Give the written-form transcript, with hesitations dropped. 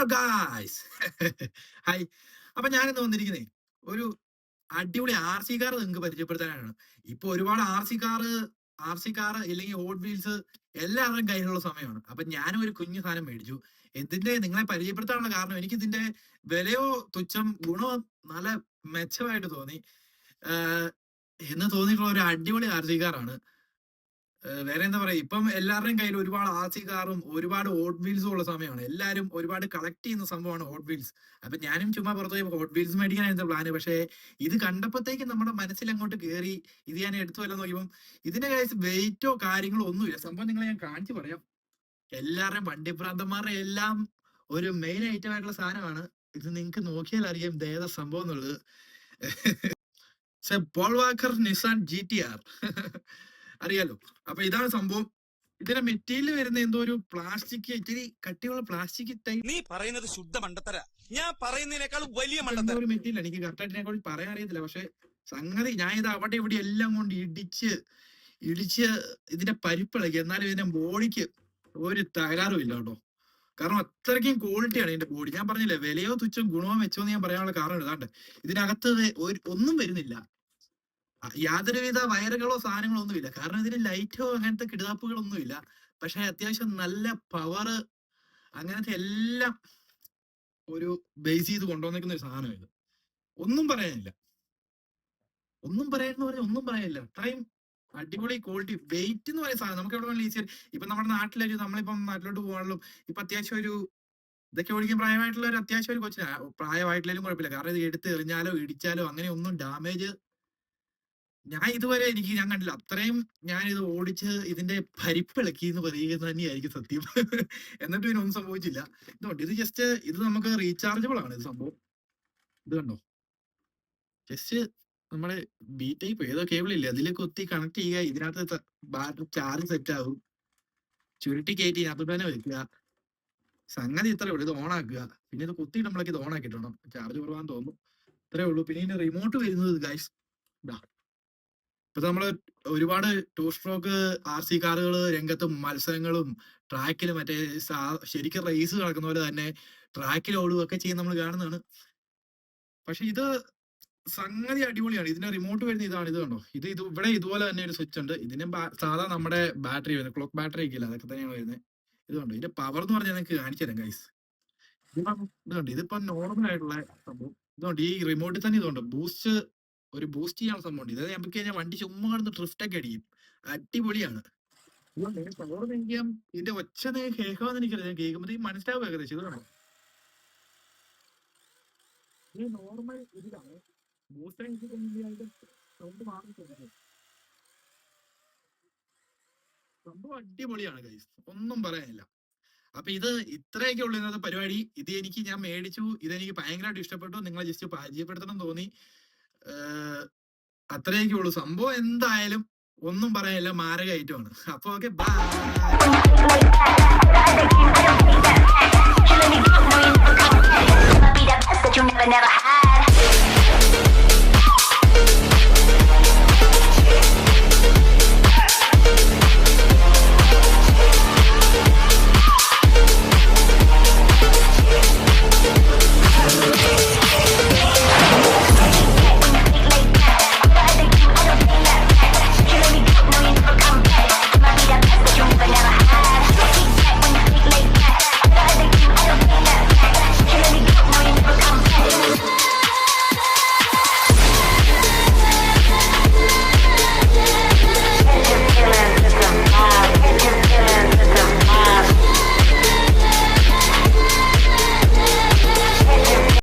Hello guys. Hi. അപ്പൊ ഞാനിന്ന് വന്നിരിക്കുന്നേ ഒരു അടിപൊളി ആർ സി കാർ നിങ്ങൾക്ക് പരിചയപ്പെടുത്താനാണ്. ഇപ്പൊ ഒരുപാട് ആർ സി കാർ ഇല്ലെങ്കിൽ ഓട്ട് വീൽസ് എല്ലാവരുടെയും കയ്യിലുള്ള സമയമാണ്. അപ്പൊ ഞാനും ഒരു കുഞ്ഞു സാധനം മേടിച്ചു. ഇതിന്റെ നിങ്ങളെ പരിചയപ്പെടുത്താനുള്ള കാരണം എനിക്ക് ഇതിന്റെ വിലയോ തുച്ഛം, ഗുണമോ നല്ല മെച്ചമായിട്ട് തോന്നി. എന്ന് തോന്നിയിട്ടുള്ള ഒരു അടിപൊളി ആർ സി കാറാണ്. വേറെ എന്താ പറയാ, ഇപ്പം എല്ലാവരുടെയും കയ്യിൽ ഒരുപാട് ആർ സി കാറും ഒരുപാട് ഹോട്ട് വീൽസും ഉള്ള സമയമാണ്. എല്ലാവരും ഒരുപാട് കളക്ട് ചെയ്യുന്ന സംഭവമാണ് ഹോട്ട് വീൽസ്. അപ്പൊ ഞാനും ചുമ്മാ പുറത്ത് പോയി ഹോട്ട് വീൽസ് മേടിക്കാനായിരുന്നു പ്ലാന്. പക്ഷേ ഇത് കണ്ടപ്പോഴത്തേക്ക് നമ്മുടെ മനസ്സിൽ അങ്ങോട്ട് കയറി. ഇത് ഞാൻ എടുത്തു വല്ല നോക്കിയപ്പം ഇതിന്റെ കേസ് വെയിറ്റോ കാര്യങ്ങളോ ഒന്നുമില്ല. സംഭവം നിങ്ങളെ ഞാൻ കാണിച്ചു പറയാം. എല്ലാവരുടെയും വണ്ടിപ്രാന്തന്മാരുടെ എല്ലാം ഒരു മെയിൻ ഐറ്റം ആയിട്ടുള്ള സാധനമാണ് ഇത്. നിങ്ങൾക്ക് നോക്കിയാൽ അറിയാം ഇതേതാ സംഭവം എന്നുള്ളത്. പോൾ വാക്കർ നിസാൻ GTR അറിയാലോ. അപ്പൊ ഇതാണ് സംഭവം. ഇതിന്റെ മെറ്റീരിയൽ വരുന്ന എന്തോ ഒരു പ്ലാസ്റ്റിക്, ഇത്തിരി കട്ടിയുള്ള പ്ലാസ്റ്റിക് ടൈപ്പ്. നീ പറയുന്നത് ശുദ്ധ മണ്ടത്തര, ഞാൻ പറയുന്നതിനേക്കാൾ വലിയ മണ്ടത്തര. ഒരു മെറ്റീരിയൽ എനിക്ക് കറക്റ്റായിട്ട് ഇതിനെ കുറിച്ച് പറയാൻ അറിയത്തില്ല. പക്ഷെ സംഗതി ഞാൻ ഇത് അവിടെ ഇവിടെ എല്ലാം കൊണ്ട് ഇടിച്ച് ഇതിന്റെ പരിപ്പിളക്കി. എന്നാലും ഇതിന്റെ ബോഡിക്ക് ഒരു തകരാറും ഇല്ല കേട്ടോ. കാരണം അത്രയ്ക്കും ക്വാളിറ്റിയാണ് ഇതിന്റെ ബോഡി. ഞാൻ പറഞ്ഞില്ലേ, വിലയോ തുച്ഛം ഗുണമോ വെച്ചോ എന്ന് ഞാൻ പറയാനുള്ള കാരണം ഇതാണ്ട്. ഇതിനകത്ത് ഒന്നും വരുന്നില്ല, യാതൊരുവിധ വയറുകളോ സാധനങ്ങളോ ഒന്നുമില്ല. കാരണം ഇതിന് ലൈറ്റോ അങ്ങനത്തെ കിടുതാപ്പുകളൊന്നുമില്ല. പക്ഷെ അത്യാവശ്യം നല്ല പവർ അങ്ങനത്തെ എല്ലാം ഒരു ബേസ് ചെയ്ത് കൊണ്ടുവന്നിരിക്കുന്ന ഒരു സാധനം ഇത്. ഒന്നും പറയാനില്ല, ഒന്നും പറയാനില്ല. അത്രയും അടിപൊളി ക്വാളിറ്റി. വെയിറ്റ് എന്ന് പറയുന്ന സാധനം നമുക്ക് എവിടെ വേണമെങ്കിലും ഈസിയായി. ഇപ്പൊ നമ്മുടെ നമ്മളിപ്പം നാട്ടിലോട്ട് പോകാനുള്ള ഇപ്പൊ അത്യാവശ്യം ഒരു ഇതൊക്കെ ഓടിക്കാൻ പ്രായമായിട്ടുള്ള ഒരു അത്യാവശ്യം ഒരു കൊച്ചിന് പ്രായമായിട്ടില്ലെങ്കിലും കുഴപ്പമില്ല. കാരണം ഇത് എടുത്ത് എറിഞ്ഞാലോ ഇടിച്ചാലോ അങ്ങനെ ഒന്നും ഡാമേജ് ഞാൻ ഇതുവരെ ഞാൻ കണ്ടില്ല. അത്രയും ഞാൻ ഇത് ഓടിച്ച് ഇതിന്റെ പരിപ്പിളക്കി എന്ന് പറയുന്നത് തന്നെയായിരിക്കും സത്യം. എന്നിട്ട് ഇതിനൊന്നും സംഭവിച്ചില്ല. ഇതുകൊണ്ട് ഇത് ജസ്റ്റ് ഇത് നമുക്ക് റീചാർജബിൾ ആണ് ഇത് സംഭവം. ഇത് കണ്ടോ, ജസ്റ്റ് നമ്മുടെ ബി ടൈപ്പ് ഏതോ കേബിൾ ഇല്ലേ അതിൽ കുത്തി കണക്ട് ചെയ്യുക. ഇതിനകത്ത് ബാറ്ററി ചാർജ് സെറ്റ് ആകും. ചുരുട്ടി കയറ്റി അത് തന്നെ വെക്കുക. സംഗതി ഇത്രയേ ഉള്ളൂ. ഇത് ഓൺ ആക്കുക, പിന്നെ ഇത് കുത്തി നമ്മളൊക്കെ ഇത് ഓൺ ആക്കിയിട്ടുണ്ടോ. ചാർജ് കുറവാന്ന് തോന്നുന്നു. ഇത്രയേ ഉള്ളൂ. പിന്നെ ഇതിന്റെ റിമോട്ട് വരുന്നത് ഗൈസ് ഇതാ. ഇപ്പൊ നമ്മള് ഒരുപാട് 2 സ്ട്രോക്ക് ആർ സി കാറുകൾ രംഗത്ത് മത്സരങ്ങളും ട്രാക്കിൽ മറ്റേ ശരിക്കും റേസ് നടക്കുന്ന പോലെ തന്നെ ട്രാക്കിൽ ഓടുകയൊക്കെ ചെയ്യുന്ന നമ്മൾ കാണുന്നതാണ്. പക്ഷെ ഇത് സംഗതി അടിപൊളിയാണ്. ഇതിന്റെ റിമോട്ട് വരുന്ന ഇതാണ്. ഇത് കണ്ടോ, ഇത് ഇവിടെ ഇതുപോലെ തന്നെ ഒരു സ്വിച്ച് ഉണ്ട്. ഇതിന് സാധാ നമ്മുടെ ബാറ്ററി വരുന്നത്, ക്ലോക്ക് ബാറ്ററി ഒക്കെ ഇല്ല, അതൊക്കെ തന്നെയാണ് വരുന്നത്. ഇത് കണ്ടോ, ഇതിന്റെ പവർ എന്ന് പറഞ്ഞാൽ നിങ്ങൾക്ക് കാണിച്ചു തരാം ഗൈസ്. ഇത് കണ്ടോ, ഇതിപ്പോ നോർമൽ ആയിട്ടുള്ള സംഭവം. ഇതുകൊണ്ട് ഈ റിമോട്ടിൽ തന്നെ ഇതുണ്ട് ബൂസ്റ്റ് ചെയ്യാനുള്ള സംഭവം. ഇത് നമുക്ക് കഴിഞ്ഞാൽ വണ്ടി ചുമ്മാ കിടന്ന് ഡ്രിഫ്റ്റ് ഒക്കെ അടിക്കും. അടിപൊളിയാണ്. പവർ നിൽക്കാം. ഇതിന്റെ ഒച്ച കേൾക്കാമെന്ന് എനിക്കറിയാം. കേൾക്കുമ്പോഴത്തേക്ക് മനസ്സിലാവും ഏകദേശം. ഇത് വേണം ഈ നോർമൽ ഇതിലാണ് ബൂസ്റ്റർ സൗണ്ട് മാറിയിട്ടുണ്ട്. സംഭവം അടിപൊളിയാണ് ഗൈസ്, ഒന്നും പറയാനില്ല. അപ്പൊ ഇത് ഇത്രയൊക്കെ ഉള്ളു ഇന്നത്തെ പരിപാടി. ഇത് ഞാൻ മേടിച്ചു. ഇതെനിക്ക് ഭയങ്കരമായിട്ട് ഇഷ്ടപ്പെട്ടു. നിങ്ങളെ ജസ്റ്റ് പരിചയപ്പെടുത്തണം തോന്നി. അത്രയൊക്കെ ഉള്ളൂ സംഭവം. എന്തായാലും ഒന്നും പറയാനില്ല, മാരക ഐറ്റമാണ്. അപ്പൊ ഓക്കെ, ബൈ.